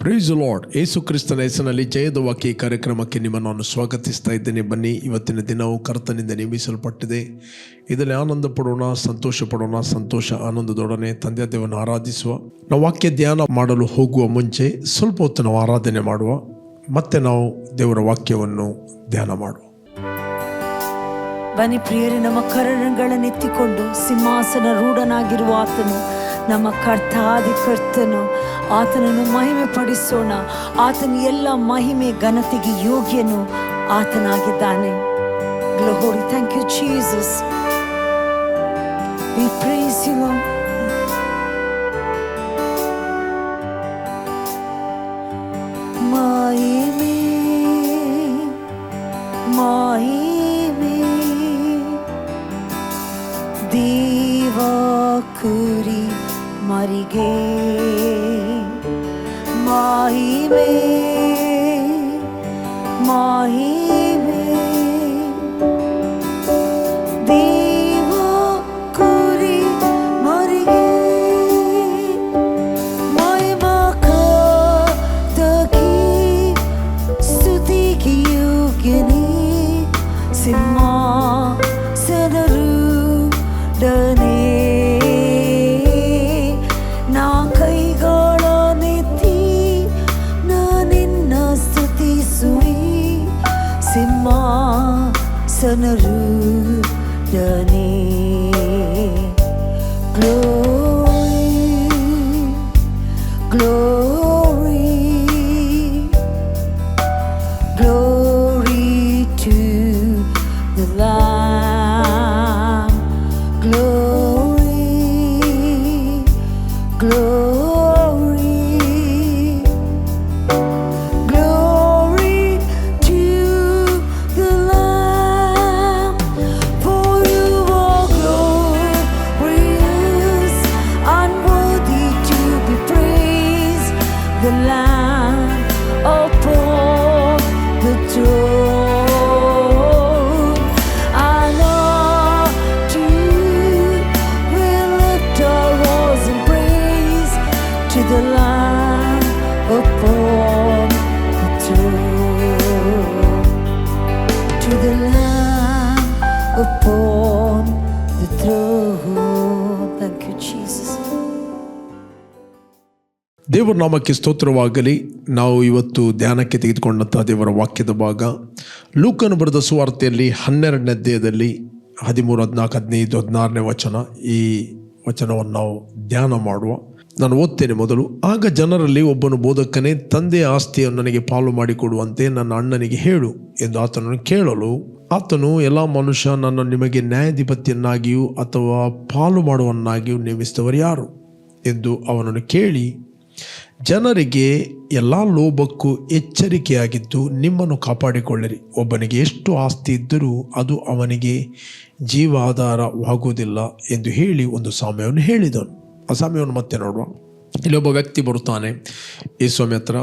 Price lord. ಯೇಸು ಕ್ರಿಸ್ತನ ಹೆಸರಿನಲ್ಲಿ ಜಯದ ವಾಕ್ಯ ಕಾರ್ಯಕ್ರಮಕ್ಕೆ ನಿಮ್ಮನ್ನು ನಾನು ಸ್ವಾಗತಿಸ್ತಾ ಇದ್ದೇನೆ. ಬನ್ನಿ, ಇವತ್ತಿನ ದಿನವು ಕರ್ತನಿಂದ ನೇಮಿಸಲ್ಪಟ್ಟಿದೆ. ಇದರಲ್ಲಿ ಆನಂದ ಪಡೋಣ, ಸಂತೋಷ ಪಡೋಣ. ಸಂತೋಷ ಆನಂದದೊಡನೆ ತಂದೆ ದೇವರನ್ನು ಆರಾಧಿಸುವ. ನಾವು ವಾಕ್ಯ ಧ್ಯಾನ ಮಾಡಲು ಹೋಗುವ ಮುಂಚೆ ಸ್ವಲ್ಪ ಹೊತ್ತು ನಾವು ಆರಾಧನೆ ಮಾಡುವ, ಮತ್ತೆ ನಾವು ದೇವರ ವಾಕ್ಯವನ್ನು ಧ್ಯಾನ ಮಾಡುವ. ಬನ್ನಿ ಪ್ರಿಯರೇ, ನಮ್ಮ ಕರಗಳನ್ನೆತ್ತಿಕೊಂಡು ಸಿಂಹಾಸನ ರೂಢನಾಗಿರುವ ಆತನು ನಮ್ಮ ಕರ್ತನು, ಆತನನ್ನು ಮಹಿಮೆ ಪಡಿಸೋಣ. ಆತನು ಎಲ್ಲ ಮಹಿಮೆ ಘನತೆಗೆ ಯೋಗ್ಯನು ಆತನಾಗಿದ್ದಾನೆ. Glory, thank you Jesus. We praise you Lord. ಮಹಿಮೆ ಮಹಿಮೆ ದೇವ ಕುರಿ ಮರಿಗೆ ಮಹಿಮೆ ಮಹಿಮೆ ದೇವ ಕುರಿ ಮರಿಗೆ ಮಹಿಮಕರ್ತಕಿ ಸ್ತುತಿಗೆ ಯೋಗ್ಯನೇ ಸಿಂಹಾಸನರೂಢನೇ. ಸಿಂಹಾಸನರೂಢನೇ. Glory, glory, glory to the Lamb. Glory, glory, glory to the Lamb. For you are glorious and worthy to be praised, the Lamb upon the throne. And all to will lift our voice in praise to the Lamb upon the throne, to the Lamb upon the throne. Thank you Jesus. ದೇವರ ನಾಮಕ್ಕೆ ಸ್ತೋತ್ರವಾಗಲಿ. ನಾವು ಇವತ್ತು ಧ್ಯಾನಕ್ಕೆ ತೆಗೆದುಕೊಂಡಂಥ ದೇವರ ವಾಕ್ಯದ ಭಾಗ ಲೂಕನು ಬರೆದ ಸುವಾರ್ತೆಯಲ್ಲಿ 12ನೇ ಅಧ್ಯಾಯದಲ್ಲಿ 13, 14, 15, 16ನೇ ವಚನ. ಈ ವಚನವನ್ನು ನಾವು ಧ್ಯಾನ ಮಾಡುವ. ನಾನು ಓದ್ತೇನೆ ಮೊದಲು. ಆಗ ಜನರಲ್ಲಿ ಒಬ್ಬನು, ಬೋಧಕನೇ, ತಂದೆಯ ಆಸ್ತಿಯನ್ನು ನನಗೆ ಪಾಲು ಮಾಡಿಕೊಡುವಂತೆ ನನ್ನ ಅಣ್ಣನಿಗೆ ಹೇಳು ಎಂದು ಆತನನ್ನು ಕೇಳಲು, ಆತನು, ಎಲ್ಲ ಮನುಷ್ಯ ನನ್ನ ನಿಮಗೆ ನ್ಯಾಯಾಧಿಪತಿಯನ್ನಾಗಿಯೂ ಅಥವಾ ಪಾಲು ಮಾಡುವನ್ನಾಗಿಯೂ ನೇಮಿಸಿದವರು ಯಾರು ಎಂದು ಅವನನ್ನು ಕೇಳಿ, ಜನರಿಗೆ ಎಲ್ಲ ಲೋಭಕ್ಕೂ ಎಚ್ಚರಿಕೆಯಾಗಿದ್ದು ನಿಮ್ಮನ್ನು ಕಾಪಾಡಿಕೊಳ್ಳಿರಿ. ಒಬ್ಬನಿಗೆ ಎಷ್ಟು ಆಸ್ತಿ ಇದ್ದರೂ ಅದು ಅವನಿಗೆ ಜೀವಾಧಾರವಾಗುವುದಿಲ್ಲ ಎಂದು ಹೇಳಿ ಒಂದು ಸಾಮ್ಯವನ್ನು ಹೇಳಿದನು. ಆ ಸಾಮ್ಯವನ್ನು ಮತ್ತೆ ನೋಡುವ. ಇಲ್ಲಿ ಒಬ್ಬ ವ್ಯಕ್ತಿ ಬರುತ್ತಾನೆ ಈ ಸ್ವಾಮಿ ಹತ್ರ.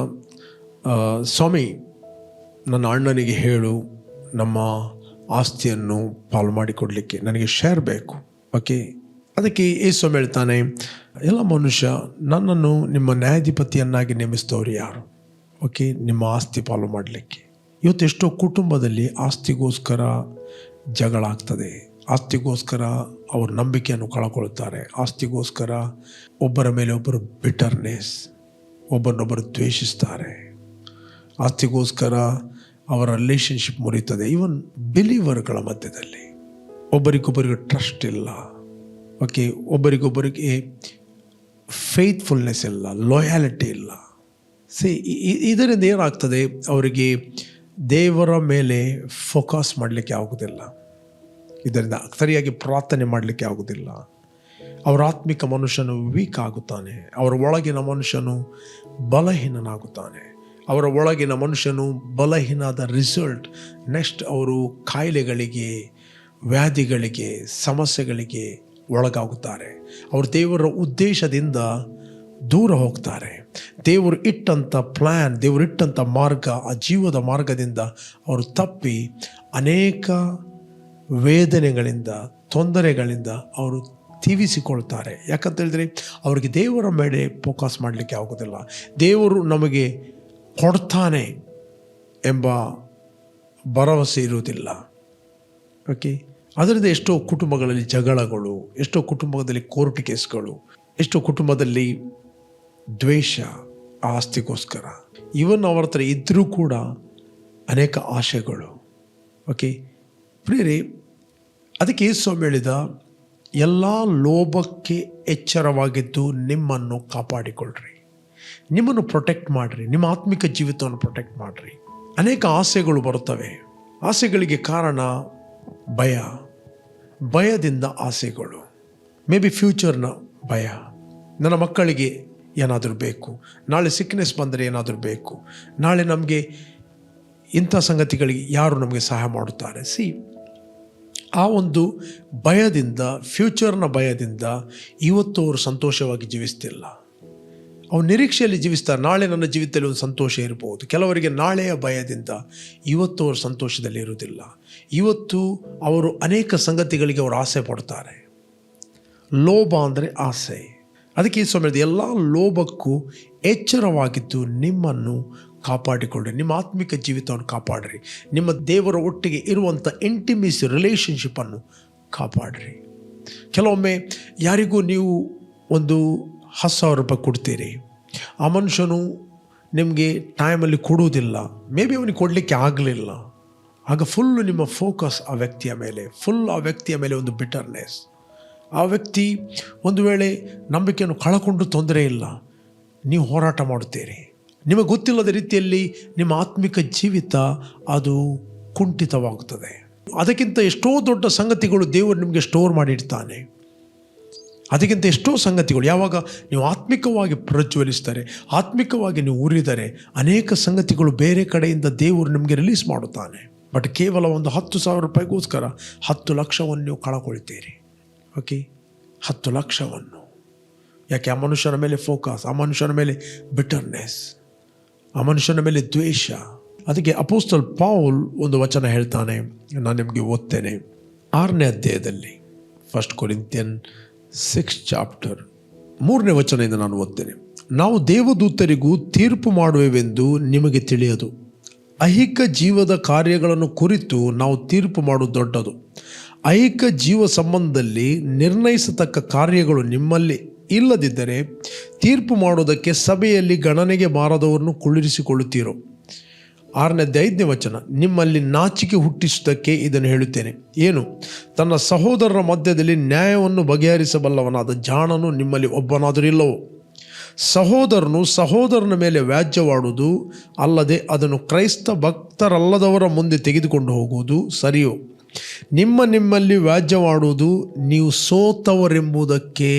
ಸ್ವಾಮಿ, ನನ್ನ ಅಣ್ಣನಿಗೆ ಹೇಳು, ನಮ್ಮ ಆಸ್ತಿಯನ್ನು ಪಾಲು ಮಾಡಿಕೊಡ್ಲಿಕ್ಕೆ ನನಗೆ ಶೇರ್ ಬೇಕು. ಓಕೆ, ಅದಕ್ಕೆ ಸ್ವಾಮಿ ಹೇಳ್ತಾನೆ, ಎಲ್ಲ ಮನುಷ್ಯ ನನ್ನನ್ನು ನಿಮ್ಮ ನ್ಯಾಯಾಧಿಪತಿಯನ್ನಾಗಿ ನೇಮಿಸಿದವರು ಯಾರು? ಓಕೆ, ನಿಮ್ಮ ಆಸ್ತಿ ಪಾಲು ಮಾಡಲಿಕ್ಕೆ. ಇವತ್ತು ಎಷ್ಟೋ ಕುಟುಂಬದಲ್ಲಿ ಆಸ್ತಿಗೋಸ್ಕರ ಜಗಳ ಆಗ್ತದೆ. ಆಸ್ತಿಗೋಸ್ಕರ ಅವ್ರ ನಂಬಿಕೆಯನ್ನು ಕಳ್ಕೊಳ್ತಾರೆ. ಆಸ್ತಿಗೋಸ್ಕರ ಒಬ್ಬರ ಮೇಲೆ ಒಬ್ಬರು ಬಿಟರ್ನೆಸ್, ಒಬ್ಬರನ್ನೊಬ್ಬರು ದ್ವೇಷಿಸ್ತಾರೆ. ಆಸ್ತಿಗೋಸ್ಕರ ಅವರ ರಿಲೇಷನ್ಶಿಪ್ ಮುರಿತದೆ. ಈವನ್ ಬಿಲೀವರ್ಗಳ ಮಧ್ಯದಲ್ಲಿ ಒಬ್ಬರಿಗೊಬ್ಬರಿಗೆ ಟ್ರಸ್ಟ್ ಇಲ್ಲ. ಓಕೆ, ಒಬ್ಬರಿಗೊಬ್ಬರಿಗೆ ಫೇತ್ಫುಲ್ನೆಸ್ ಇಲ್ಲ, ಲಾಯಾಲಿಟಿ ಇಲ್ಲ. ಇದರಿಂದ ಏನಾಗ್ತದೆ, ಅವರಿಗೆ ದೇವರ ಮೇಲೆ ಫೋಕಸ್ ಮಾಡಲಿಕ್ಕೆ ಆಗೋದಿಲ್ಲ. ಇದರಿಂದ ಸರಿಯಾಗಿ ಪ್ರಾರ್ಥನೆ ಮಾಡಲಿಕ್ಕೆ ಆಗೋದಿಲ್ಲ. ಅವರ ಆತ್ಮಿಕ ಮನುಷ್ಯನು ವೀಕ್ ಆಗುತ್ತಾನೆ. ಅವರ ಒಳಗಿನ ಮನುಷ್ಯನು ಬಲಹೀನನಾಗುತ್ತಾನೆ. ಅವರ ಒಳಗಿನ ಮನುಷ್ಯನು ಬಲಹೀನಾದ ರಿಸಲ್ಟ್ ನೆಕ್ಸ್ಟ್ ಅವರು ಕಾಯಿಲೆಗಳಿಗೆ, ವ್ಯಾಧಿಗಳಿಗೆ, ಸಮಸ್ಯೆಗಳಿಗೆ ಒಳಗಾಗುತ್ತಾರೆ. ಅವರು ದೇವರ ಉದ್ದೇಶದಿಂದ ದೂರ ಹೋಗ್ತಾರೆ. ದೇವರು ಇಟ್ಟಂಥ ಪ್ಲ್ಯಾನ್, ದೇವರು ಇಟ್ಟಂಥ ಮಾರ್ಗ, ಆ ಜೀವದ ಮಾರ್ಗದಿಂದ ಅವರು ತಪ್ಪಿ ಅನೇಕ ವೇದನೆಗಳಿಂದ, ತೊಂದರೆಗಳಿಂದ ಅವರು ತೀವಿಸಿಕೊಳ್ತಾರೆ. ಯಾಕಂತ ಹೇಳಿದ್ರೆ ಅವರಿಗೆ ದೇವರ ಮೇಲೆ ಫೋಕಸ್ ಮಾಡಲಿಕ್ಕೆ ಆಗೋದಿಲ್ಲ. ದೇವರು ನಮಗೆ ಕೊಡ್ತಾನೆ ಎಂಬ ಭರವಸೆ ಇರುವುದಿಲ್ಲ. ಓಕೆ, ಅದರಿಂದ ಎಷ್ಟೋ ಕುಟುಂಬಗಳಲ್ಲಿ ಜಗಳಗಳು, ಎಷ್ಟೋ ಕುಟುಂಬದಲ್ಲಿ ಕೋರ್ಟ್ ಕೇಸ್ಗಳು, ಎಷ್ಟೋ ಕುಟುಂಬದಲ್ಲಿ ದ್ವೇಷ ಆಸ್ತಿಗೋಸ್ಕರ. ಇವನ್ ಅವರ ಹತ್ರ ಇದ್ದರೂ ಕೂಡ ಅನೇಕ ಆಶೆಗಳು. ಓಕೆ ಪ್ರಿಯರೇ, ಅದಕ್ಕೆ ಯೇಸು ಹೇಳಿದ, ಎಲ್ಲ ಲೋಭಕ್ಕೆ ಎಚ್ಚರವಾಗಿದ್ದು ನಿಮ್ಮನ್ನು ಕಾಪಾಡಿಕೊಳ್ಳ್ರಿ, ನಿಮ್ಮನ್ನು ಪ್ರೊಟೆಕ್ಟ್ ಮಾಡಿರಿ, ನಿಮ್ಮ ಆತ್ಮಿಕ ಜೀವಿತವನ್ನು ಪ್ರೊಟೆಕ್ಟ್ ಮಾಡಿರಿ. ಅನೇಕ ಆಸೆಗಳು ಬರುತ್ತವೆ. ಆಸೆಗಳಿಗೆ ಕಾರಣ ಭಯ, ಭಯದಿಂದ ಆಸೆಗಳು. ಮೇ ಬಿ ಫ್ಯೂಚರ್ನ ಭಯ, ನನ್ನ ಮಕ್ಕಳಿಗೆ ಏನಾದರೂ ಬೇಕು, ನಾಳೆ ಸಿಕ್ನೆಸ್ ಬಂದರೆ ಏನಾದರೂ ಬೇಕು, ನಾಳೆ ನಮಗೆ ಇಂಥ ಸಂಗತಿಗಳಿಗೆ ಯಾರು ನಮಗೆ ಸಹಾಯ ಮಾಡುತ್ತಾರೆ. ಆ ಒಂದು ಭಯದಿಂದ, ಫ್ಯೂಚರ್ನ ಭಯದಿಂದ ಇವತ್ತು ಅವರು ಸಂತೋಷವಾಗಿ ಜೀವಿಸ್ತಿಲ್ಲ. ಅವ್ರು ನಿರೀಕ್ಷೆಯಲ್ಲಿ ಜೀವಿಸ್ತಾರೆ, ನಾಳೆ ನನ್ನ ಜೀವಿತದಲ್ಲಿ ಒಂದು ಸಂತೋಷ ಇರ್ಬೋದು. ಕೆಲವರಿಗೆ ನಾಳೆಯ ಭಯದಿಂದ ಇವತ್ತು ಅವರು ಸಂತೋಷದಲ್ಲಿ ಇರುವುದಿಲ್ಲ. ಇವತ್ತು ಅವರು ಅನೇಕ ಸಂಗತಿಗಳಿಗೆ ಅವರು ಆಸೆ ಪಡ್ತಾರೆ. ಲೋಭ ಅಂದರೆ ಆಸೆ. ಅದಕ್ಕೆ ಈ ಸಮಯದ ಎಲ್ಲ ಲೋಭಕ್ಕೂ ಎಚ್ಚರವಾಗಿದ್ದು ನಿಮ್ಮನ್ನು ಕಾಪಾಡಿಕೊಳ್ಳ್ರಿ, ನಿಮ್ಮ ಆತ್ಮಿಕ ಜೀವಿತವನ್ನು ಕಾಪಾಡ್ರಿ, ನಿಮ್ಮ ದೇವರ ಒಟ್ಟಿಗೆ ಇರುವಂಥ ಇಂಟಿಮೇಸಿ ರಿಲೇಷನ್ಶಿಪ್ಪನ್ನು ಕಾಪಾಡ್ರಿ. ಕೆಲವೊಮ್ಮೆ ಯಾರಿಗೂ ನೀವು ಒಂದು 10,000 ರೂಪಾಯಿ ಕೊಡ್ತೀರಿ, ಆ ಮನುಷ್ಯನು ನಿಮಗೆ ಟೈಮಲ್ಲಿ ಕೊಡುವುದಿಲ್ಲ, ಮೇ ಬಿ ಅವನಿಗೆ ಕೊಡಲಿಕ್ಕೆ ಆಗಲಿಲ್ಲ. ಆಗ ಫುಲ್ಲು ನಿಮ್ಮ ಫೋಕಸ್ ಆ ವ್ಯಕ್ತಿಯ ಮೇಲೆ ಒಂದು ಬಿಟರ್ನೆಸ್. ಆ ವ್ಯಕ್ತಿ ಒಂದು ವೇಳೆ ನಂಬಿಕೆಯನ್ನು ಕಳಕೊಂಡು ತೊಂದರೆ ಇಲ್ಲ, ನೀವು ಹೋರಾಟ ಮಾಡುತ್ತೀರಿ. ನಿಮಗೆ ಗೊತ್ತಿಲ್ಲದ ರೀತಿಯಲ್ಲಿ ನಿಮ್ಮ ಆತ್ಮಿಕ ಜೀವಿತ ಅದು ಕುಂಠಿತವಾಗುತ್ತದೆ. ಅದಕ್ಕಿಂತ ಎಷ್ಟೋ ದೊಡ್ಡ ಸಂಗತಿಗಳು ದೇವರು ನಿಮಗೆ ಸ್ಟೋರ್ ಮಾಡಿಡ್ತಾನೆ. ಅದಕ್ಕಿಂತ ಎಷ್ಟೋ ಸಂಗತಿಗಳು, ಯಾವಾಗ ನೀವು ಆತ್ಮಿಕವಾಗಿ ಪ್ರಜ್ವಲಿಸ್ತಾರೆ, ಆತ್ಮಿಕವಾಗಿ ನೀವು ಉರಿದರೆ, ಅನೇಕ ಸಂಗತಿಗಳು ಬೇರೆ ಕಡೆಯಿಂದ ದೇವರು ನಿಮಗೆ ರಿಲೀಸ್ ಮಾಡುತ್ತಾನೆ. ಬಟ್ ಕೇವಲ ಒಂದು 10,000 ರೂಪಾಯಿಗೋಸ್ಕರ 10 ಲಕ್ಷವನ್ನು ನೀವು ಕಳಕೊಳ್ತೀರಿ. ಓಕೆ, 10 ಲಕ್ಷವನ್ನು. ಯಾಕೆ? ಆ ಮನುಷ್ಯನ ಮೇಲೆ ಫೋಕಸ್, ಆ ಮನುಷ್ಯನ ಮೇಲೆ ಬಿಟರ್ನೆಸ್, ಆ ಮನುಷ್ಯನ ಮೇಲೆ ದ್ವೇಷ. ಅದಕ್ಕೆ ಅಪೋಸ್ತಲ್ ಪೌಲ್ ಒಂದು ವಚನ ಹೇಳ್ತಾನೆ, ನಾನು ನಿಮಗೆ ಓದ್ತೇನೆ. 6ನೇ ಅಧ್ಯಾಯದಲ್ಲಿ, 1 ಕೊರಿಂಥಿಯನ್ 6 ಚಾಪ್ಟರ್ 3ನೇ ವಚನದಿಂದ ನಾನು ಓದ್ತೇನೆ. ನಾವು ದೇವದೂತರಿಗೂ ತೀರ್ಪು ಮಾಡುವೆವೆಂದು ನಿಮಗೆ ತಿಳಿಯದು. ಐಹಿಕ ಜೀವದ ಕಾರ್ಯಗಳನ್ನು ಕುರಿತು ನಾವು ತೀರ್ಪು ಮಾಡುವುದು ದೊಡ್ಡದು. ಐಹಿಕ ಜೀವ ಸಂಬಂಧದಲ್ಲಿ ನಿರ್ಣಯಿಸತಕ್ಕ ಕಾರ್ಯಗಳು ನಿಮ್ಮಲ್ಲಿ ಇಲ್ಲದಿದ್ದರೆ ತೀರ್ಪು ಮಾಡುವುದಕ್ಕೆ ಸಭೆಯಲ್ಲಿ ಗಣನೆಗೆ ಬಾರದವರನ್ನು ಕುಳ್ಳಿರಿಸಿಕೊಳ್ಳುತ್ತೀರೋ. 6ನೇ 5ನೇ ವಚನ, ನಿಮ್ಮಲ್ಲಿ ನಾಚಿಕೆ ಹುಟ್ಟಿಸುವುದಕ್ಕೆ ಇದನ್ನು ಹೇಳುತ್ತೇನೆ. ಏನು? ತನ್ನ ಸಹೋದರರ ಮಧ್ಯದಲ್ಲಿ ನ್ಯಾಯವನ್ನು ಬಗೆಹರಿಸಬಲ್ಲವನಾದ ಜಾಣನು ನಿಮ್ಮಲ್ಲಿ ಒಬ್ಬನಾದರೂ ಇಲ್ಲವೋ? ಸಹೋದರನು ಸಹೋದರನ ಮೇಲೆ ವ್ಯಾಜ್ಯವಾಡುವುದು ಅಲ್ಲದೆ ಅದನ್ನು ಕ್ರೈಸ್ತ ಭಕ್ತರಲ್ಲದವರ ಮುಂದೆ ತೆಗೆದುಕೊಂಡು ಹೋಗುವುದು ಸರಿಯೋ? ನಿಮ್ಮಲ್ಲಿ ವ್ಯಾಜ್ಯವಾಡುವುದು ನೀವು ಸೋತವರೆಂಬುದಕ್ಕೆ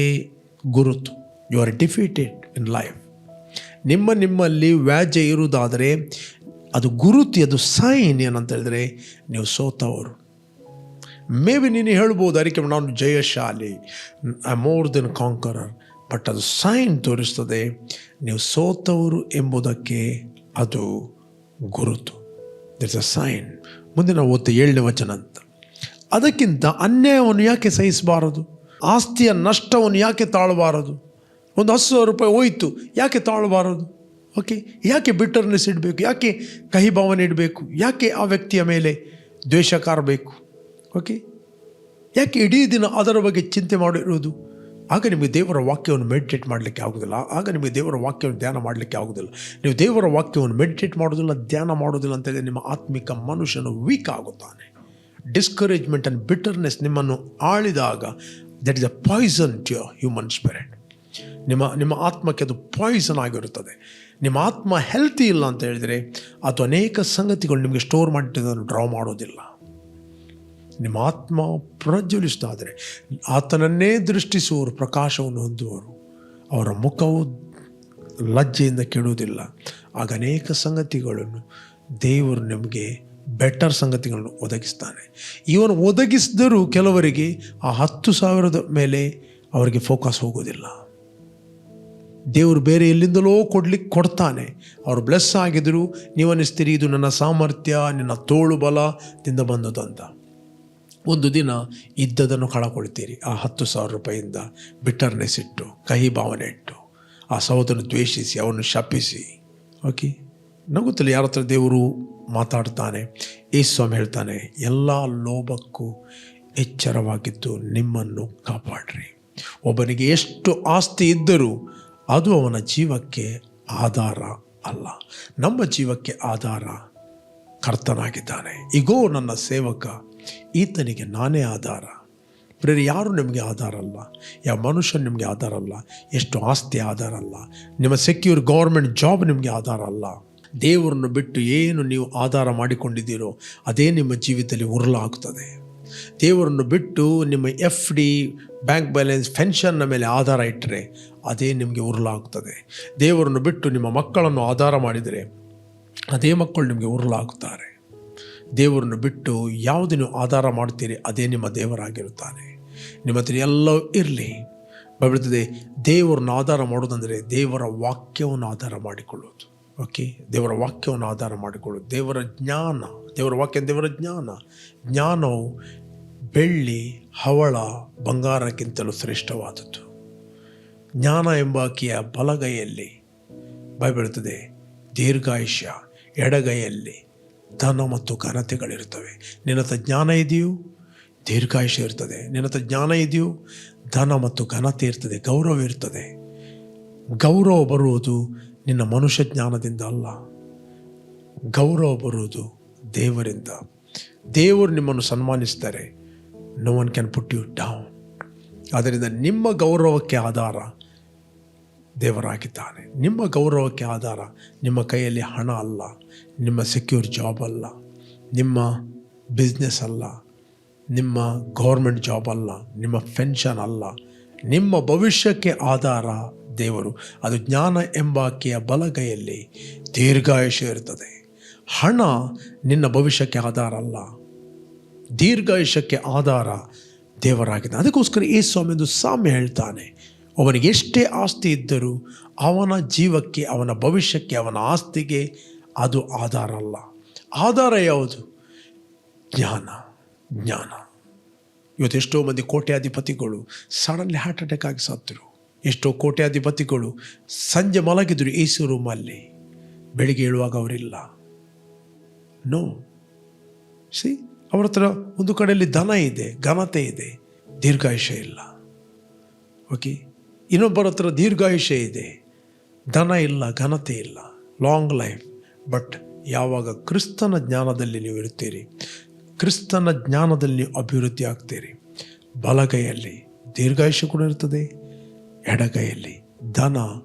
ಗುರುತು. You are defeated in life. ನಿಮ್ಮಲ್ಲಿ ವ್ಯಾಜ್ಯ ಇರುವುದಾದರೆ ಅದು ಗುರುತು, ಅದು ಸೈನ್. ಏನಂತ ಹೇಳಿದ್ರೆ ನೀವು ಸೋತವರು. ಮೇ ಬಿ ನೀನು ಹೇಳ್ಬೋದು, ಅದಕ್ಕೆ ನಾನು ಜಯಶಾಲಿ, I more than conqueror. But ಅದು ಸೈನ್ ತೋರಿಸ್ತದೆ ನೀವು ಸೋತವರು ಎಂಬುದಕ್ಕೆ ಅದು ಗುರುತು. That's a sign. ಮುಂದೆ ನಾವು ಓದ್ತಾ 7ನೇ ವಚನ ಅಂತ, ಅದಕ್ಕಿಂತ ಅನ್ಯಾಯವನ್ನು ಯಾಕೆ ಸಹಿಸಬಾರದು? ಆಸ್ತಿಯ ನಷ್ಟವನ್ನು ಯಾಕೆ ತಾಳಬಾರದು? ಒಂದು 10,000 ರೂಪಾಯಿ ಹೋಯಿತು, ಯಾಕೆ ತಾಳಬಾರದು? ಓಕೆ, ಯಾಕೆ ಬಿಟರ್ನೆಸ್ ಇಡಬೇಕು? ಯಾಕೆ ಕಹಿ ಭಾವನೆ ಇಡಬೇಕು? ಯಾಕೆ ಆ ವ್ಯಕ್ತಿಯ ಮೇಲೆ ದ್ವೇಷ ಕಾರಬೇಕು? ಓಕೆ, ಯಾಕೆ ಇಡೀ ದಿನ ಅದರ ಬಗ್ಗೆ ಚಿಂತೆ ಮಾಡಿರುವುದು? ಆಗ ನಿಮಗೆ ದೇವರ ವಾಕ್ಯವನ್ನು ಮೆಡಿಟೇಟ್ ಮಾಡಲಿಕ್ಕೆ ಆಗೋದಿಲ್ಲ. ಆಗ ನಿಮಗೆ ದೇವರ ವಾಕ್ಯವನ್ನು ಧ್ಯಾನ ಮಾಡಲಿಕ್ಕೆ ಆಗೋದಿಲ್ಲ. ನೀವು ದೇವರ ವಾಕ್ಯವನ್ನು ಮೆಡಿಟೇಟ್ ಮಾಡೋದಿಲ್ಲ, ಧ್ಯಾನ ಮಾಡೋದಿಲ್ಲ ಅಂತೇಳಿ ನಿಮ್ಮ ಆತ್ಮಿಕ ಮನುಷ್ಯನು ವೀಕ್ ಆಗುತ್ತಾನೆ. ಡಿಸ್ಕರೇಜ್ಮೆಂಟ್ ಆ್ಯಂಡ್ ಬಿಟರ್ನೆಸ್ ನಿಮ್ಮನ್ನು ಆಳಿದಾಗ that is a poison to your human spirit. ನಿಮ್ಮ ಆತ್ಮಕ್ಕೆ ಅದು ಪಾಯ್ಸನ್ ಆಗಿರುತ್ತದೆ. ನಿಮ್ಮ ಆತ್ಮ ಹೆಲ್ತಿ ಇಲ್ಲ ಅಂತ ಹೇಳಿದರೆ ಅದು ಅನೇಕ ಸಂಗತಿಗಳು ನಿಮಗೆ ಸ್ಟೋರ್ ಮಾಡಿದ್ದನ್ನು ಡ್ರಾ ಮಾಡೋದಿಲ್ಲ. ನಿಮ್ಮ ಆತ್ಮ ಪ್ರಜ್ವಲಿಸ್ತಾದರೆ ಆತನನ್ನೇ ದೃಷ್ಟಿಸುವವರು ಪ್ರಕಾಶವನ್ನು ಹೊಂದುವರು, ಅವರ ಮುಖವು ಲಜ್ಜೆಯಿಂದ ಕೆಡುವುದಿಲ್ಲ. ಆಗ ಅನೇಕ ಸಂಗತಿಗಳನ್ನು ದೇವರು ನಿಮಗೆ ಬೆಟರ್ ಸಂಗತಿಗಳನ್ನು ಒದಗಿಸ್ತಾನೆ. ಇವನು ಒದಗಿಸಿದರೂ ಕೆಲವರಿಗೆ ಆ 10,000 ಮೇಲೆ ಅವರಿಗೆ ಫೋಕಸ್ ಹೋಗೋದಿಲ್ಲ. ದೇವರು ಬೇರೆ ಎಲ್ಲಿಂದಲೋ ಕೊಡ್ತಾನೆ. ಅವರು ಬ್ಲೆಸ್ ಆಗಿದ್ರು, ನೀವು ಅನ್ನಿಸ್ತೀರಿ ಇದು ನನ್ನ ಸಾಮರ್ಥ್ಯ, ನಿನ್ನ ತೋಳು ಬಲದಿಂದ ಬಂದದ್ದು ಅಂತ. ಒಂದು ದಿನ ಇದ್ದದನ್ನು ಕಳಕೊಳ್ತೀರಿ. ಆ 10,000 ರೂಪಾಯಿಯಿಂದ ಬಿಟರ್ನೆಸ್ ಇಟ್ಟು, ಕಹಿ ಭಾವನೆ ಇಟ್ಟು, ಆ ಸಹೋದರನ ದ್ವೇಷಿಸಿ, ಅವನು ಶಪಿಸಿ. ಓಕೆ, ನಗುತ್ತಲ್ಲ ಯಾರ ಹತ್ರ ದೇವರು ಮಾತಾಡ್ತಾನೆ. ಯೇಸು ಸ್ವಾಮಿ ಹೇಳ್ತಾನೆ, ಎಲ್ಲ ಲೋಭಕ್ಕೂ ಎಚ್ಚರವಾಗಿದ್ದು ನಿಮ್ಮನ್ನು ಕಾಪಾಡ್ರಿ. ಒಬ್ಬನಿಗೆ ಎಷ್ಟು ಆಸ್ತಿ ಇದ್ದರೂ ಅದು ಅವನ ಜೀವಕ್ಕೆ ಆಧಾರ ಅಲ್ಲ. ನಮ್ಮ ಜೀವಕ್ಕೆ ಆಧಾರ ಕರ್ತನಾಗಿದ್ದಾನೆ. ಈಗೋ ನನ್ನ ಸೇವಕ, ಈತನಿಗೆ ನಾನೇ ಆಧಾರ. ಬೇರೆ ಯಾರು ನಿಮಗೆ ಆಧಾರ ಅಲ್ಲ. ಯಾವ ಮನುಷ್ಯ ನಿಮಗೆ ಆಧಾರ ಅಲ್ಲ. ಎಷ್ಟು ಆಸ್ತಿ ಆಧಾರ ಅಲ್ಲ. ನಿಮ್ಮ ಸೆಕ್ಯೂರ್ ಗೌರ್ಮೆಂಟ್ ಜಾಬ್ ನಿಮಗೆ ಆಧಾರ ಅಲ್ಲ. ದೇವರನ್ನು ಬಿಟ್ಟು ಏನು ನೀವು ಆಧಾರ ಮಾಡಿಕೊಂಡಿದ್ದೀರೋ ಅದೇ ನಿಮ್ಮ ಜೀವಿತದಲ್ಲಿ ಉರುಳಾಗ್ತದೆ. ದೇವರನ್ನು ಬಿಟ್ಟು ನಿಮ್ಮ FD, ಬ್ಯಾಂಕ್ ಬ್ಯಾಲೆನ್ಸ್, ಪೆನ್ಷನ್ನ ಮೇಲೆ ಆಧಾರ ಇಟ್ಟರೆ ಅದೇ ನಿಮಗೆ ಉರುಳಾಗ್ತದೆ. ದೇವರನ್ನು ಬಿಟ್ಟು ನಿಮ್ಮ ಮಕ್ಕಳನ್ನು ಆಧಾರ ಮಾಡಿದರೆ ಅದೇ ಮಕ್ಕಳು ನಿಮಗೆ ಉರುಳಾಗುತ್ತಾರೆ. ದೇವರನ್ನು ಬಿಟ್ಟು ಯಾವುದು ನೀವು ಆಧಾರ ಮಾಡ್ತೀರಿ ಅದೇ ನಿಮ್ಮ ದೇವರಾಗಿರುತ್ತಾನೆ. ನಿಮ್ಮ ಹತ್ರ ಎಲ್ಲವೂ ಇರಲಿ. ಬರ್ತದೆ ದೇವರನ್ನು ಆಧಾರ ಮಾಡೋದಂದರೆ ದೇವರ ವಾಕ್ಯವನ್ನು ಆಧಾರ ಮಾಡಿಕೊಳ್ಳೋದು. ಓಕೆ, ದೇವರ ವಾಕ್ಯವನ್ನು ಆಧಾರ ಮಾಡಿಕೊಳ್ಳೋದು. ದೇವರ ಜ್ಞಾನ, ದೇವರ ವಾಕ್ಯ, ದೇವರ ಜ್ಞಾನವು ಬೆಳ್ಳಿ, ಹವಳ, ಬಂಗಾರಕ್ಕಿಂತಲೂ ಶ್ರೇಷ್ಠವಾದದ್ದು. ಜ್ಞಾನ ಎಂಬಾಕೆಯ ಬಲಗೈಯಲ್ಲಿ ಬೈಬೀಳುತ್ತದೆ ದೀರ್ಘಾಯುಷ್ಯ, ಎಡಗೈಯಲ್ಲಿ ಧನ ಮತ್ತು ಘನತೆಗಳಿರ್ತವೆ. ನಿನ್ನ ಹತ್ರ ಜ್ಞಾನ ಇದೆಯೋ ದೀರ್ಘಾಯುಷ್ಯ ಇರ್ತದೆ. ನಿನ್ನ ಹತ್ರ ಜ್ಞಾನ ಇದೆಯೋ ಧನ ಮತ್ತು ಘನತೆ ಇರ್ತದೆ, ಗೌರವ ಇರ್ತದೆ. ಗೌರವ ಬರುವುದು ನಿನ್ನ ಮನುಷ್ಯ ಜ್ಞಾನದಿಂದ ಅಲ್ಲ, ಗೌರವ ಬರುವುದು ದೇವರಿಂದ. ದೇವರು ನಿಮ್ಮನ್ನು ಸನ್ಮಾನಿಸ್ತಾರೆ. No one can put you down. ಆದ್ದರಿಂದ ನಿಮ್ಮ ಗೌರವಕ್ಕೆ ಆಧಾರ ದೇವರಾಗಿದ್ದಾನೆ. ನಿಮ್ಮ ಗೌರವಕ್ಕೆ ಆಧಾರ ನಿಮ್ಮ ಕೈಯಲ್ಲಿ ಹಣ ಅಲ್ಲ, ನಿಮ್ಮ ಸೆಕ್ಯೂರ್ ಜಾಬ್ ಅಲ್ಲ, ನಿಮ್ಮ ಬಿಸ್ನೆಸ್ ಅಲ್ಲ, ನಿಮ್ಮ ಗೌರ್ಮೆಂಟ್ ಜಾಬ್ ಅಲ್ಲ, ನಿಮ್ಮ ಪೆನ್ಷನ್ ಅಲ್ಲ. ನಿಮ್ಮ ಭವಿಷ್ಯಕ್ಕೆ ಆಧಾರ ದೇವರು. ಅದು ಜ್ಞಾನ ಎಂಬಾಕೆಯ ಬಲಗೈಯಲ್ಲಿ ದೀರ್ಘಾಯುಷ್ಯ ಇರ್ತದೆ. ಹಣ ನಿನ್ನ ಭವಿಷ್ಯಕ್ಕೆ ಆಧಾರ ಅಲ್ಲ, ದೀರ್ಘಾಯುಷ್ಯಕ್ಕೆ ಆಧಾರ ದೇವರಾಗಿದೆ. ಅದಕ್ಕೋಸ್ಕರ ಯೇಸು ಸ್ವಾಮಿ ಒಂದು ಸಾಮ್ಯ ಹೇಳ್ತಾನೆ, ಅವನಿಗೆ ಎಷ್ಟೇ ಆಸ್ತಿ ಇದ್ದರೂ ಅವನ ಜೀವಕ್ಕೆ, ಅವನ ಭವಿಷ್ಯಕ್ಕೆ, ಅವನ ಆಸ್ತಿಗೆ ಅದು ಆಧಾರ ಅಲ್ಲ. ಆಧಾರ ಯಾವುದು? ಜ್ಞಾನ. ಇವತ್ತು ಎಷ್ಟೋ ಮಂದಿ ಕೋಟ್ಯಾಧಿಪತಿಗಳು ಸಡನ್ಲಿ ಹಾರ್ಟ್ ಅಟ್ಯಾಕ್ ಆಗಿ ಸತ್ತರು. ಎಷ್ಟೋ ಕೋಟ್ಯಾಧಿಪತಿಗಳು ಸಂಜೆ ಮಲಗಿದ್ರು AC ರೂಮಲ್ಲಿ, ಬೆಳಿಗ್ಗೆ ಹೇಳುವಾಗ ಅವರಿಲ್ಲ. ನೋ, ಸಿ, ಅವ್ರ ಹತ್ರ ಒಂದು ಕಡೆಯಲ್ಲಿ ಧನ ಇದೆ, ಘನತೆ ಇದೆ, ದೀರ್ಘಾಯುಷ್ಯ ಇಲ್ಲ. ಓಕೆ, ಇನ್ನೊಬ್ಬರ ಹತ್ರ ದೀರ್ಘಾಯುಷ್ಯ ಇದೆ, ಧನ ಇಲ್ಲ, ಘನತೆ ಇಲ್ಲ, ಲಾಂಗ್ ಲೈಫ್. ಬಟ್ ಯಾವಾಗ ಕ್ರಿಸ್ತನ ಜ್ಞಾನದಲ್ಲಿ ನೀವು ಇರ್ತೀರಿ, ಕ್ರಿಸ್ತನ ಜ್ಞಾನದಲ್ಲಿ ನೀವು ಅಭಿವೃದ್ಧಿ ಆಗ್ತೀರಿ, ಬಲಗೈಯಲ್ಲಿ ದೀರ್ಘಾಯುಷ್ಯ ಕೂಡ ಇರ್ತದೆ, ಎಡಗೈಯಲ್ಲಿ ಧನ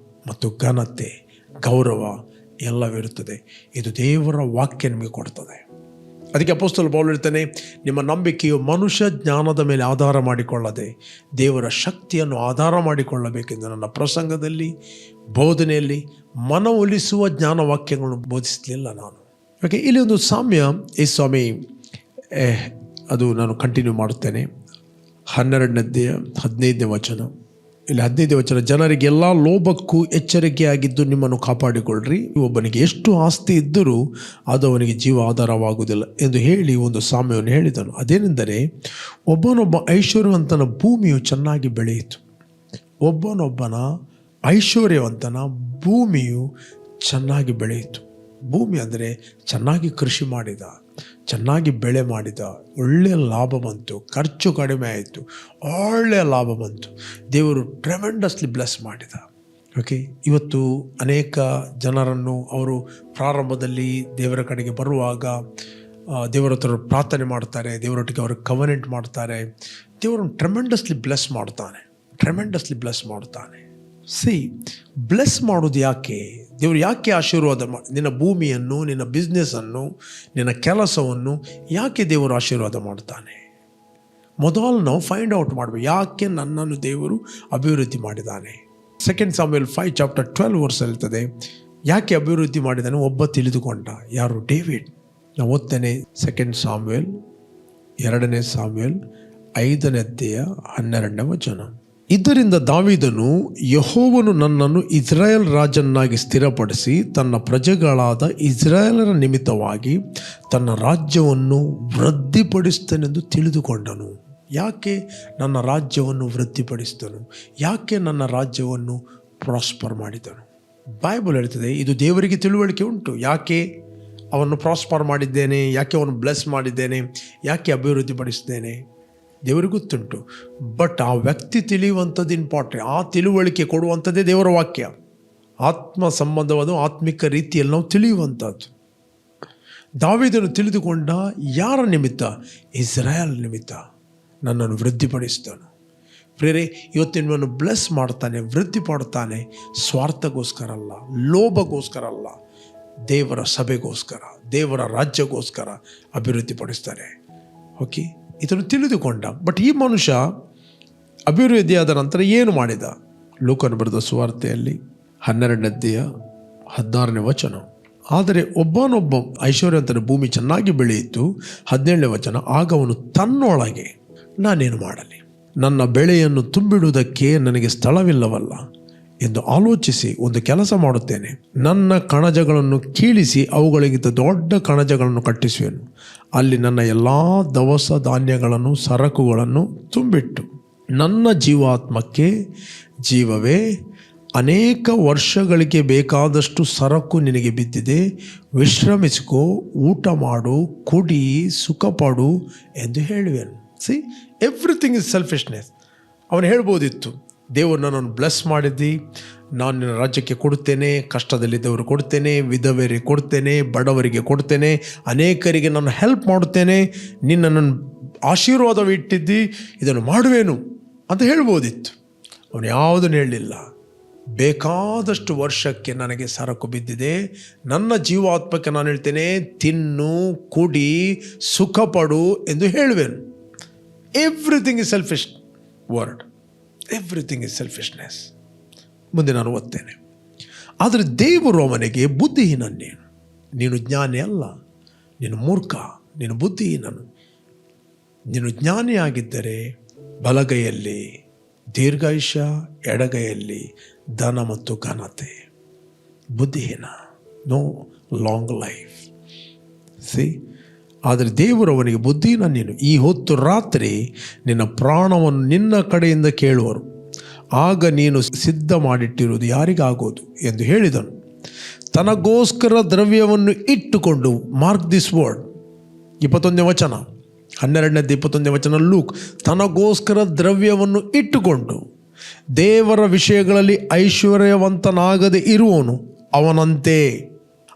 ಮತ್ತು ಘನತೆ, ಗೌರವ ಎಲ್ಲವಿರುತ್ತದೆ. ಇದು ದೇವರ ವಾಕ್ಯ ನಿಮಗೆ ಕೊಡ್ತದೆ. ಅದಕ್ಕೆ ಅಪೊಸ್ತಲ ಪೌಲನು ಹೇಳ್ತಾನೆ, ನಿಮ್ಮ ನಂಬಿಕೆಯು ಮನುಷ್ಯ ಜ್ಞಾನದ ಮೇಲೆ ಆಧಾರ ಮಾಡಿಕೊಳ್ಳದೆ ದೇವರ ಶಕ್ತಿಯನ್ನು ಆಧಾರ ಮಾಡಿಕೊಳ್ಳಬೇಕೆಂದು ನನ್ನ ಪ್ರಸಂಗದಲ್ಲಿ, ಬೋಧನೆಯಲ್ಲಿ ಮನವೊಲಿಸುವ ಜ್ಞಾನ ವಾಕ್ಯಗಳನ್ನು ಬೋಧಿಸಲಿಲ್ಲ ನಾನು. ಓಕೆ, ಇಲ್ಲಿ ಒಂದು ಸಾಮ್ಯ ಈ ಸ್ವಾಮಿ, ಅದು ನಾನು ಕಂಟಿನ್ಯೂ ಮಾಡುತ್ತೇನೆ. 12ನೇ ಅಧ್ಯಾಯ 15ನೇ ವಚನ. ಇಲ್ಲಿ 15ನೇ ವಚನ, ಜನರಿಗೆಲ್ಲ ಲೋಭಕ್ಕೂ ಎಚ್ಚರಿಕೆಯಾಗಿದ್ದು ನಿಮ್ಮನ್ನು ಕಾಪಾಡಿಕೊಳ್ಳ್ರಿ. ಒಬ್ಬನಿಗೆ ಎಷ್ಟು ಆಸ್ತಿ ಇದ್ದರೂ ಅದು ಅವನಿಗೆ ಜೀವ ಆಧಾರವಾಗುವುದಿಲ್ಲ ಎಂದು ಹೇಳಿ ಒಂದು ಸಾಮ್ಯವನ್ನು ಹೇಳಿದನು. ಅದೇನೆಂದರೆ, ಒಬ್ಬನೊಬ್ಬ ಐಶ್ವರ್ಯವಂತನ ಭೂಮಿಯು ಚೆನ್ನಾಗಿ ಬೆಳೆಯಿತು. ಒಬ್ಬನೊಬ್ಬನ ಐಶ್ವರ್ಯವಂತನ ಭೂಮಿಯು ಚೆನ್ನಾಗಿ ಬೆಳೆಯಿತು. ಭೂಮಿ ಅಂದರೆ ಚೆನ್ನಾಗಿ ಕೃಷಿ ಮಾಡಿದ, ಚೆನ್ನಾಗಿ ಬೆಳೆ ಮಾಡಿದ, ಒಳ್ಳೆಯ ಲಾಭ ಬಂತು, ಖರ್ಚು ಕಡಿಮೆ ಆಯಿತು, ಒಳ್ಳೆಯ ಲಾಭ ಬಂತು, ದೇವರು ಟ್ರೆಮೆಂಡಸ್ಲಿ ಬ್ಲೆಸ್ ಮಾಡಿದ. ಓಕೆ, ಇವತ್ತು ಅನೇಕ ಜನರನ್ನು ಅವರು ಪ್ರಾರಂಭದಲ್ಲಿ ದೇವರ ಕಡೆಗೆ ಬರುವಾಗ ದೇವರ ಹತ್ರ ಪ್ರಾರ್ಥನೆ ಮಾಡ್ತಾರೆ, ದೇವರೊಟ್ಟಿಗೆ ಅವರು ಕವನೆಂಟ್ ಮಾಡ್ತಾರೆ, ದೇವರನ್ನು ಟ್ರೆಮೆಂಡಸ್ಲಿ ಬ್ಲೆಸ್ ಮಾಡ್ತಾನೆ. ಸಿ, ಬ್ಲೆಸ್ ಮಾಡೋದು ಯಾಕೆ? ದೇವರು ಯಾಕೆ ಆಶೀರ್ವಾದ ನಿನ್ನ ಭೂಮಿಯನ್ನು, ನಿನ್ನ ಬಿಸ್ನೆಸ್ಸನ್ನು, ನಿನ್ನ ಕೆಲಸವನ್ನು ಯಾಕೆ ದೇವರು ಆಶೀರ್ವಾದ ಮಾಡ್ತಾನೆ? ಮೊದಲು ನಾವು ಫೈಂಡ್ ಔಟ್ ಮಾಡಬೇಕು, ಯಾಕೆ ನನ್ನನ್ನು ದೇವರು ಅಭಿವೃದ್ಧಿ ಮಾಡಿದ್ದಾನೆ. 2 ಸಾಮ್ಯುಯೇಲ್ 5:12 ಹೇಳ್ತದೆ, ಯಾಕೆ ಅಭಿವೃದ್ಧಿ ಮಾಡಿದ್ದಾನೆ ಒಬ್ಬ ತಿಳಿದುಕೊಂಡ. ಯಾರು? ಡೇವಿಡ್. ನಾವು ಓದ್ತೇನೆ 2 ಸಾಮ್ಯುಯೇಲ್ 2ನೇ ಸಾಮ್ಯುಯೇಲ್ 5ನೇ ಅಧ್ಯಾಯ 12ನೇ ವಚನ. ಇದರಿಂದ ದಾವೀದನು, ಯೆಹೋವನು ನನ್ನನ್ನು ಇಸ್ರಾಯೇಲ್ ರಾಜನಾಗಿ ಸ್ಥಿರಪಡಿಸಿ ತನ್ನ ಪ್ರಜೆಗಳಾದ ಇಸ್ರಾಯೇಲರ ನಿಮಿತ್ತವಾಗಿ ತನ್ನ ರಾಜ್ಯವನ್ನು ವೃದ್ಧಿಪಡಿಸುತ್ತಾನೆಂದು ತಿಳಿದುಕೊಂಡನು. ಯಾಕೆ ನನ್ನ ರಾಜ್ಯವನ್ನು ವೃದ್ಧಿಪಡಿಸಿದನು? ಯಾಕೆ ನನ್ನ ರಾಜ್ಯವನ್ನು ಪ್ರಾಸ್ಪರ್ ಮಾಡಿದನು? ಬೈಬಲ್ ಹೇಳ್ತದೆ, ಇದು ದೇವರಿಗೆ ತಿಳುವಳಿಕೆ ಉಂಟು. ಯಾಕೆ ಅವನ್ನು ಪ್ರಾಸ್ಪರ್ ಮಾಡಿದ್ದೇನೆ, ಯಾಕೆ ಅವನು ಬ್ಲೆಸ್ ಮಾಡಿದ್ದೇನೆ, ಯಾಕೆ ಅಭಿವೃದ್ಧಿಪಡಿಸಿದ್ದೇನೆ, ದೇವರಿಗೆ ಗೊತ್ತುಂಟು. ಬಟ್ ಆ ವ್ಯಕ್ತಿ ತಿಳಿಯುವಂಥದ್ದು ಇಂಪಾರ್ಟೆಂಟ್. ಆ ತಿಳುವಳಿಕೆ ಕೊಡುವಂಥದ್ದೇ ದೇವರ ವಾಕ್ಯ. ಆತ್ಮ ಸಂಬಂಧವಾದ ಆತ್ಮಿಕ ರೀತಿಯಲ್ಲಿ ನಾವು ತಿಳಿಯುವಂಥದ್ದು. ದಾವೀದನು ತಿಳಿದುಕೊಂಡ, ಯಾರ ನಿಮಿತ್ತ? ಇಸ್ರಾಯೇಲ್ ನಿಮಿತ್ತ ನನ್ನನ್ನು ವೃದ್ಧಿಪಡಿಸಿದನು. ಪ್ರೇರೆ, ಇವತ್ತಿನವನು ಬ್ಲೆಸ್ ಮಾಡ್ತಾನೆ, ವೃದ್ಧಿ ಮಾಡುತ್ತಾನೆ, ಸ್ವಾರ್ಥಗೋಸ್ಕರ ಅಲ್ಲ, ಲೋಭಗೋಸ್ಕರ ಅಲ್ಲ, ದೇವರ ಸಭೆಗೋಸ್ಕರ, ದೇವರ ರಾಜ್ಯಗೋಸ್ಕರ ಅಭಿವೃದ್ಧಿಪಡಿಸ್ತಾನೆ. ಓಕೆ, ಇದನ್ನು ತಿಳಿದುಕೊಂಡ. ಬಟ್ ಈ ಮನುಷ್ಯ ಅಭಿವೃದ್ಧಿಯಾದ ನಂತರ ಏನು ಮಾಡಿದ? ಲೂಕನು ಬರೆದ ಸುವಾರ್ತೆಯಲ್ಲಿ 12ನೇ ವಚನ. ಆದರೆ ಒಬ್ಬನೊಬ್ಬ ಐಶ್ವರ್ಯವಂತನ ಭೂಮಿ ಚೆನ್ನಾಗಿ ಬೆಳೆಯಿತು. 17ನೇ ವಚನ. ಆಗ ಅವನು ತನ್ನೊಳಗೆ, ನಾನೇನು ಮಾಡಲಿ, ನನ್ನ ಬೆಳೆಯನ್ನು ತುಂಬಿಡುವುದಕ್ಕೆ ನನಗೆ ಸ್ಥಳವಿಲ್ಲವಲ್ಲ ಎಂದು ಆಲೋಚಿಸಿ ಒಂದು ಕೆಲಸ ಮಾಡುತ್ತೇನೆ. ನನ್ನ ಕಣಜಗಳನ್ನು ಕೀಳಿಸಿ ಅವುಗಳಿಗಿಂತ ದೊಡ್ಡ ಕಣಜಗಳನ್ನು ಕಟ್ಟಿಸುವೆನು. ಅಲ್ಲಿ ನನ್ನ ಎಲ್ಲ ದವಸ ಧಾನ್ಯಗಳನ್ನು, ಸರಕುಗಳನ್ನು ತುಂಬಿಟ್ಟು, ನನ್ನ ಜೀವಾತ್ಮಕ್ಕೆ ಜೀವವೇ, ಅನೇಕ ವರ್ಷಗಳಿಗೆ ಬೇಕಾದಷ್ಟು ಸರಕು ನಿನಗೆ ಬಿದ್ದಿದೆ, ವಿಶ್ರಮಿಸಿಕೋ, ಊಟ ಮಾಡು, ಕುಡಿ, ಸುಖಪಡು ಎಂದು ಹೇಳುವೆನು. See, everything is selfishness. ಅವನು ಹೇಳ್ಬೋದಿತ್ತು, ದೇವರು ನನ್ನನ್ನು ಬ್ಲೆಸ್ ಮಾಡಿದ್ದಿ, ನಾನು ನಿನ್ನ ರಾಜ್ಯಕ್ಕೆ ಕೊಡುತ್ತೇನೆ, ಕಷ್ಟದಲ್ಲಿದ್ದವರು ಕೊಡ್ತೇನೆ, ವಿಧವೆಯರಿಗೆ ಕೊಡ್ತೇನೆ, ಬಡವರಿಗೆ ಕೊಡ್ತೇನೆ, ಅನೇಕರಿಗೆ ನಾನು ಹೆಲ್ಪ್ ಮಾಡುತ್ತೇನೆ, ನಿನ್ನನ್ನು ಆಶೀರ್ವಾದವಿಟ್ಟಿದ್ದಿ, ಇದನ್ನು ಮಾಡುವೇನು ಅಂತ ಹೇಳ್ಬೋದಿತ್ತು. ಅವನು ಯಾವುದನ್ನು ಹೇಳಲಿಲ್ಲ. ಬೇಕಾದಷ್ಟು ವರ್ಷಕ್ಕೆ ನನಗೆ ಸರಕು ಬಿದ್ದಿದೆ, ನನ್ನ ಜೀವಾತ್ಮಕ್ಕೆ ನಾನು ಹೇಳ್ತೇನೆ, ತಿನ್ನು, ಕುಡಿ, ಸುಖಪಡು ಎಂದು ಹೇಳುವೆನು. Everything is selfish word. Everything is selfishness. ಮುಂದೆ ನಾನು ಓದ್ತೇನೆ. ಆದರೆ ದೇವರು ಅವನಿಗೆ, ಬುದ್ಧಿಹೀನ ನೀನು ಜ್ಞಾನಿ ಅಲ್ಲ, ನೀನು ಮೂರ್ಖ, ನೀನು ಬುದ್ಧಿಹೀನನು. ನೀನು ಜ್ಞಾನಿಯಾಗಿದ್ದರೆ ಬಲಗೈಯಲ್ಲಿ ದೀರ್ಘಾಯುಷ್ಯ, ಎಡಗೈಯಲ್ಲಿ ಧನ ಮತ್ತು ಘನತೆ. ಬುದ್ಧಿಹೀನ, ನೋ ಲಾಂಗ್ ಲೈಫ್. ಸಿ, ಆದರೆ ದೇವರು ಅವನಿಗೆ, ಬುದ್ಧಿನ ನೀನು, ಈ ಹೊತ್ತು ರಾತ್ರಿ ನಿನ್ನ ಪ್ರಾಣವನ್ನು ನಿನ್ನ ಕಡೆಯಿಂದ ಕೇಳುವರು, ಆಗ ನೀನು ಸಿದ್ಧ ಮಾಡಿಟ್ಟಿರುವುದು ಯಾರಿಗಾಗೋದು ಎಂದು ಹೇಳಿದನು. ತನಗೋಸ್ಕರ ದ್ರವ್ಯವನ್ನು ಇಟ್ಟುಕೊಂಡು, ಮಾರ್ಕ್ ದಿಸ್ ವರ್ಡ್, 21ನೇ ವಚನ, 12ನೇ ವಚನ ಲೂಕ್. ತನಗೋಸ್ಕರ ದ್ರವ್ಯವನ್ನು ಇಟ್ಟುಕೊಂಡು ದೇವರ ವಿಷಯಗಳಲ್ಲಿ ಐಶ್ವರ್ಯವಂತನಾಗದೆ ಇರುವವನು ಅವನಂತೆ.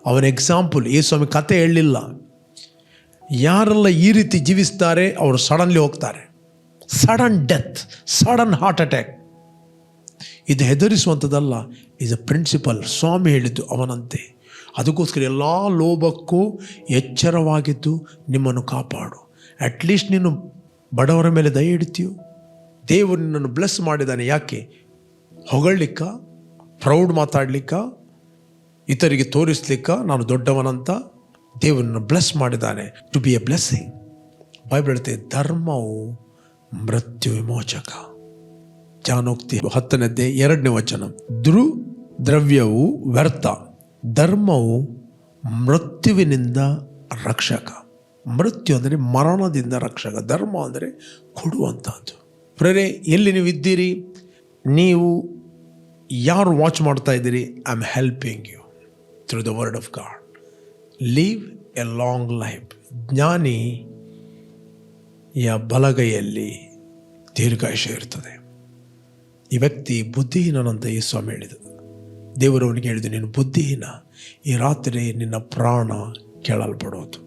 ಅವನ ಎಕ್ಸಾಂಪಲ್. ಯೇಸುಸ್ವಾಮಿ ಕತೆ ಹೇಳಲಿಲ್ಲ. ಯಾರೆಲ್ಲ ಈ ರೀತಿ ಜೀವಿಸ್ತಾರೆ ಅವರು ಸಡನ್ಲಿ ಹೋಗ್ತಾರೆ. Sudden death, sudden heart attack. ಇದು ಹೆದರಿಸುವಂಥದ್ದಲ್ಲ, ಇಸ್ ಅ ಪ್ರಿನ್ಸಿಪಲ್. ಸ್ವಾಮಿ ಹೇಳಿದ್ದು ಅವನಂತೆ. ಅದಕ್ಕೋಸ್ಕರ ಎಲ್ಲ ಲೋಭಕ್ಕೂ ಎಚ್ಚರವಾಗಿದ್ದು ನಿಮ್ಮನ್ನು ಕಾಪಾಡು. ಅಟ್ಲೀಸ್ಟ್ ನೀನು ಬಡವರ ಮೇಲೆ ದಯ ಇಡ್ತೀಯೋ? ದೇವರು ನಿನ್ನನ್ನು ಬ್ಲೆಸ್ ಮಾಡಿದ್ದಾನೆ. ಯಾಕೆ? ಹೊಗಳಲಿಕ್ಕ, ಪ್ರೌಡ್ ಮಾತಾಡಲಿಕ್ಕ, ಇತರಿಗೆ ತೋರಿಸ್ಲಿಕ್ಕ ನಾನು ದೊಡ್ಡವನಂತ? ದೇವರನ್ನು ಬ್ಲೆಸ್ ಮಾಡಿದ್ದಾನೆ to be a blessing. Bible ಹೇಳುತ್ತೆ, ಧರ್ಮವು ಮೃತ್ಯು ವಿಮೋಚಕ. ಜಾನೋಕ್ತಿ 10ನೇ ವಚನ. ದ್ರವ್ಯವು ವ್ಯರ್ಥ, ಧರ್ಮವು ಮೃತ್ಯುವಿನಿಂದ ರಕ್ಷಕ. ಮೃತ್ಯು ಅಂದರೆ ಮರಣದಿಂದ ರಕ್ಷಕ, ಧರ್ಮ ಅಂದರೆ ಕೊಡುವಂಥದ್ದು. ಪ್ರೇರೆ, ಎಲ್ಲಿ ನೀವು ಇದ್ದೀರಿ, ನೀವು ಯಾರು ವಾಚ್ ಮಾಡ್ತಾ ಇದ್ದೀರಿ? I am helping you through the word of God. Live a long life. ಜ್ಞಾನಿಯ ಬಲಗೈಯಲ್ಲಿ ದೀರ್ಘಾಯುಷ್ಯ ಇರ್ತದೆ. ಈ ವ್ಯಕ್ತಿ ಬುದ್ಧಿಹೀನನಂತ ಯೇಸುಸ್ವಾಮಿ ಹೇಳಿದ. ದೇವರವನಿಗೆ ಹೇಳಿದ, ನೀನು ಬುದ್ಧಿಹೀನ, ಈ ರಾತ್ರಿ ನಿನ್ನ ಪ್ರಾಣ ಕೇಳಲ್ಪಡೋದು.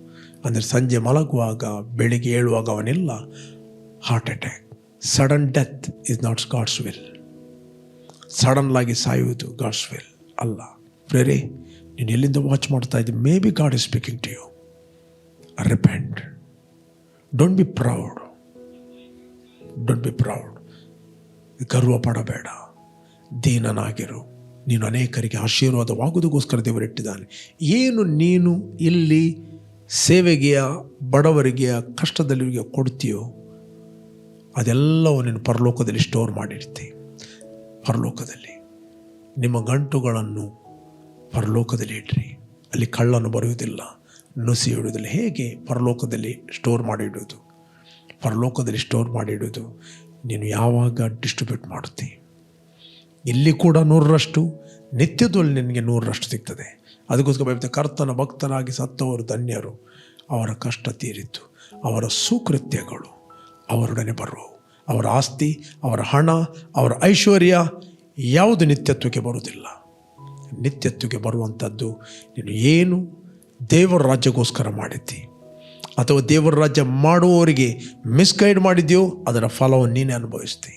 ಅಂದರೆ ಸಂಜೆ ಮಲಗುವಾಗ, ಬೆಳಿಗ್ಗೆ ಏಳುವಾಗ ಅವನಿಲ್ಲ. Heart attack, sudden death is not God's will. ಸಡನ್ಲಾಗಿ ಸಾಯುವುದು ಗಾಡ್ಸ್ ವಿಲ್ ಅಲ್ಲ. ಪ್ರೇರೆ, ನೀನು ಎಲ್ಲಿಂದ ವಾಚ್ ಮಾಡ್ತಾ ಇದ್ದೀನಿ? Maybe God is speaking to you. Repent. Don't be proud. Don't be proud. ಗರ್ವ ಪಡಬೇಡ, ದೀನನಾಗಿರು. ನೀನು ಅನೇಕರಿಗೆ ಆಶೀರ್ವಾದವಾಗುವುದಕ್ಕೋಸ್ಕರ ದೇವರಿಟ್ಟಿದ್ದಾನೆ. ಏನು ನೀನು ಇಲ್ಲಿ ಸೇವೆಗೆಯ, ಬಡವರಿಗೆ, ಕಷ್ಟದಲ್ಲಿಗೆ ಕೊಡ್ತೀಯೋ ಅದೆಲ್ಲವೂ ನೀನು ಪರಲೋಕದಲ್ಲಿ ಸ್ಟೋರ್ ಮಾಡಿರ್ತೀವಿ. ಪರಲೋಕದಲ್ಲಿ. ನಿಮ್ಮ ಗಂಟುಗಳನ್ನು ಪರಲೋಕದಲ್ಲಿ ಇಡ್ರಿ. ಅಲ್ಲಿ ಕಳ್ಳನು ಬರುವುದಿಲ್ಲ, ನುಸಿ ಇಡುವುದಿಲ್ಲ. ಹೇಗೆ ಪರಲೋಕದಲ್ಲಿ ಸ್ಟೋರ್ ಮಾಡಿ ಇಡುವುದು? ಪರಲೋಕದಲ್ಲಿ ಸ್ಟೋರ್ ಮಾಡಿ ಇಡುವುದು ನೀನು ಯಾವಾಗ ಡಿಸ್ಟ್ರಿಬ್ಯೂಟ್ ಮಾಡುತ್ತಿ. ಇಲ್ಲಿ ಕೂಡ 100ರಷ್ಟು, ನಿತ್ಯದಲ್ಲಿ ನಿನಗೆ 100ರಷ್ಟು ಸಿಗ್ತದೆ. ಅದಕ್ಕೋಸ್ಕರ ಬೈಬಲ್ ಕರ್ತನ ಭಕ್ತನಾಗಿ ಸತ್ತವರು ಧನ್ಯರು, ಅವರ ಕಷ್ಟ ತೀರಿತು, ಅವರ ಸುಕೃತ್ಯಗಳು ಅವರೊಡನೆ ಬರುವವು. ಅವರ ಆಸ್ತಿ, ಅವರ ಹಣ, ಅವರ ಐಶ್ವರ್ಯ ಯಾವುದು ನಿತ್ಯತ್ವಕ್ಕೆ ಬರುವುದಿಲ್ಲ. ನಿತ್ಯತ್ವಕ್ಕೆ ಬರುವಂಥದ್ದು ನೀನು ಏನು ದೇವರ ರಾಜ್ಯಕ್ಕೋಸ್ಕರ ಮಾಡಿದ್ದಿ ಅಥವಾ ದೇವರ ರಾಜ್ಯ ಮಾಡುವವರಿಗೆ ಮಿಸ್ಗೈಡ್ ಮಾಡಿದ್ಯೋ ಅದರ ಫಲವನ್ನು ನೀನೇ ಅನುಭವಿಸ್ತಿ.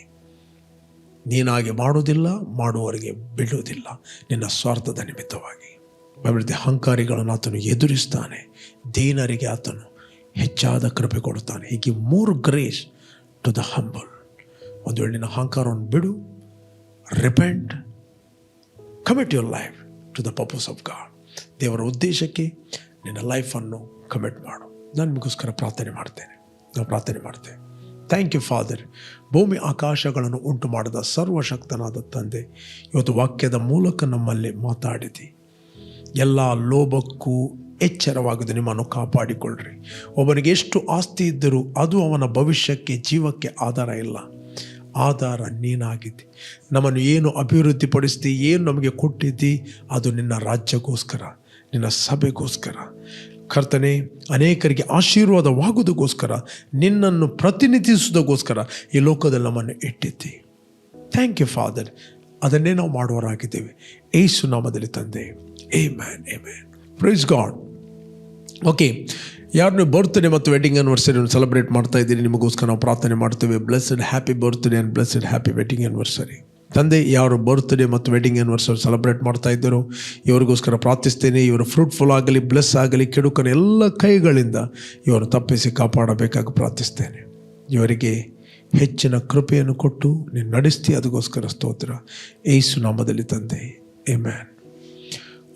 ನೀನಾಗಿ ಮಾಡುವುದಿಲ್ಲ, ಮಾಡುವವರಿಗೆ ಬಿಡುವುದಿಲ್ಲ, ನಿನ್ನ ಸ್ವಾರ್ಥದ ನಿಮಿತ್ತವಾಗಿ. ಬೈಬಲ್ ಅಹಂಕಾರಿಗಳನ್ನು ಆತನು ಎದುರಿಸ್ತಾನೆ, ದೀನರಿಗೆ ಆತನು ಹೆಚ್ಚಾದ ಕೃಪೆ ಕೊಡುತ್ತಾನೆ. ಹೀಗೆ 3 ಗ್ರೇಸ್ ಟು ದ ಹಂಬಲ್. ಒಂದು ವೇಳೆ ನಿನ್ನ ಅಹಂಕಾರವನ್ನು ಬಿಡು, repent, commit your life to the purpose of God. ದೇವರ ಉದ್ದೇಶಕ್ಕೆ ನಿನ್ನ ಲೈಫನ್ನು ಕಮಿಟ್ ಮಾಡು. ನಾನು ನಿಮಗೋಸ್ಕರ ಪ್ರಾರ್ಥನೆ ಮಾಡ್ತೇನೆ. Thank you father. ಭೂಮಿ ಆಕಾಶಗಳನ್ನು ಉಂಟು ಮಾಡಿದ ಸರ್ವಶಕ್ತನಾದ ತಂದೆ, ಇವತ್ತು ವಾಕ್ಯದ ಮೂಲಕ ನಮ್ಮಲ್ಲಿ ಮಾತಾಡಿದಿ. ಎಲ್ಲ ಲೋಭಕ್ಕೂ ಎಚ್ಚರವಾಗದೆ ನಿಮ್ಮನ್ನು ಕಾಪಾಡಿಕೊಳ್ಳ್ರಿ. ಒಬ್ಬನಿಗೆ ಎಷ್ಟು ಆಸ್ತಿ ಇದ್ದರೂ ಅದು ಅವನ ಭವಿಷ್ಯಕ್ಕೆ, ಜೀವಕ್ಕೆ ಆಧಾರ ಇಲ್ಲ. ಆಧಾರ ನೀನಾಗಿದ್ದಿ. ನಮ್ಮನ್ನು ಏನು ಅಭಿವೃದ್ಧಿಪಡಿಸ್ತಿ, ಏನು ನಮಗೆ ಕೊಟ್ಟಿದ್ದಿ, ಅದು ನಿನ್ನ ರಾಜ್ಯಕ್ಕೋಸ್ಕರ, ನಿನ್ನ ಸಭೆಗೋಸ್ಕರ. ಕರ್ತನೆ, ಅನೇಕರಿಗೆ ಆಶೀರ್ವಾದವಾಗುವುದಕ್ಕೋಸ್ಕರ, ನಿನ್ನನ್ನು ಪ್ರತಿನಿಧಿಸುವುದಕ್ಕೋಸ್ಕರ ಈ ಲೋಕದಲ್ಲಿ ನಮ್ಮನ್ನು ಇಟ್ಟಿದ್ದಿ. Thank you father. ಅದನ್ನೇ ನಾವು ಮಾಡುವವರಾಗಿದ್ದೇವೆ. ಯೇಸು ನಾಮದಲ್ಲಿ ತಂದೆ, amen, amen. Praise God. Okay, ಯಾರನ್ನು ಬರ್ತ್ಡೇ ಮತ್ತು ವೆಡ್ಡಿಂಗ್ ಆ್ಯನಿವರ್ಸರಿಯನ್ನು ಸೆಲೆಬ್ರೇಟ್ ಮಾಡ್ತಾ ಇದ್ದೀರಿ, ನಿಮಗೋಸ್ಕರ ನಾವು ಪ್ರಾರ್ಥನೆ ಮಾಡ್ತೇವೆ. Blessed happy birthday and blessed happy wedding anniversary. ತಂದೆ, ಯಾರು ಬರ್ತ್ಡೇ ಮತ್ತು ವೆಡ್ಡಿಂಗ್ ಆ್ಯನಿವರ್ಸರಿ ಸೆಲೆಬ್ರೇಟ್ ಮಾಡ್ತಾ ಇದ್ದಾರೋ ಇವರಿಗೋಸ್ಕರ ಪ್ರಾರ್ಥಿಸ್ತೇನೆ. ಇವರು ಫ್ರೂಟ್ಫುಲ್ ಆಗಲಿ, ಬ್ಲೆಸ್ ಆಗಲಿ, ಕೆಡುಕನ ಎಲ್ಲ ಕೈಗಳಿಂದ ಇವರು ತಪ್ಪಿಸಿ ಕಾಪಾಡಬೇಕಾಗಿ ಪ್ರಾರ್ಥಿಸ್ತೇನೆ. ಇವರಿಗೆ ಹೆಚ್ಚಿನ ಕೃಪೆಯನ್ನು ಕೊಟ್ಟು ನೀನು ನಡೆಸ್ತಿ, ಅದಕ್ಕೋಸ್ಕರ ಸ್ತೋತ್ರ. ಯೇಸು ನಾಮದಲ್ಲಿ ತಂದೆ, ಆಮೆನ್.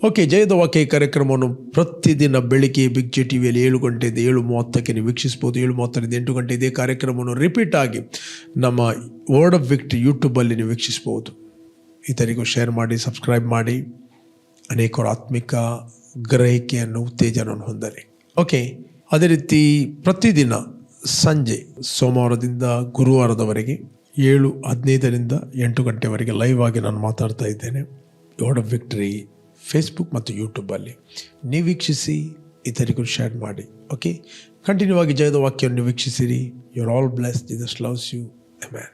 ಓಕೆ, ಜಯದ ವಾಕ್ಯ ಈ ಕಾರ್ಯಕ್ರಮವನ್ನು ಪ್ರತಿದಿನ ಬೆಳಿಗ್ಗೆ ಬಿಗ್ ಜೆ ಟಿ ವಿಯಲ್ಲಿ 7 ಗಂಟೆಯಿಂದ 7:30ಕ್ಕೆ ನೀವು ವೀಕ್ಷಿಸ್ಬೋದು. 7:30ರಿಂದ 8 ಗಂಟೆ ಇದೇ ಕಾರ್ಯಕ್ರಮವನ್ನು ರಿಪೀಟ್ ಆಗಿ ನಮ್ಮ ವರ್ಡ್ ಆಫ್ ವಿಕ್ಟ್ರಿ ಯೂಟ್ಯೂಬಲ್ಲಿ ನೀವು ವೀಕ್ಷಿಸ್ಬೋದು. ಇತರಿಗೂ ಶೇರ್ ಮಾಡಿ, ಸಬ್ಸ್ಕ್ರೈಬ್ ಮಾಡಿ, ಅನೇಕರು ಆತ್ಮಿಕ ಗ್ರಹಿಕೆಯನ್ನು, ಉತ್ತೇಜನವನ್ನು ಹೊಂದಲಿ. ಓಕೆ, ಅದೇ ರೀತಿ ಪ್ರತಿದಿನ ಸಂಜೆ ಸೋಮವಾರದಿಂದ ಗುರುವಾರದವರೆಗೆ 7:15ರಿಂದ 8 ಗಂಟೆವರೆಗೆ ಲೈವ್ ಆಗಿ ನಾನು ಮಾತಾಡ್ತಾ ಇದ್ದೇನೆ. ವರ್ಡ್ ಆಫ್ ವಿಕ್ಟ್ರಿ ಫೇಸ್ಬುಕ್ ಮತ್ತು ಯೂಟ್ಯೂಬಲ್ಲಿ ನೀವು ವೀಕ್ಷಿಸಿ, ಇತರಿಗೂ ಶೇರ್ ಮಾಡಿ. ಓಕೆ, ಕಂಟಿನ್ಯೂ ಆಗಿ ಜಯದ ವಾಕ್ಯವನ್ನು ವೀಕ್ಷಿಸಿರಿ. You are all blessed. Jesus loves you. Amen.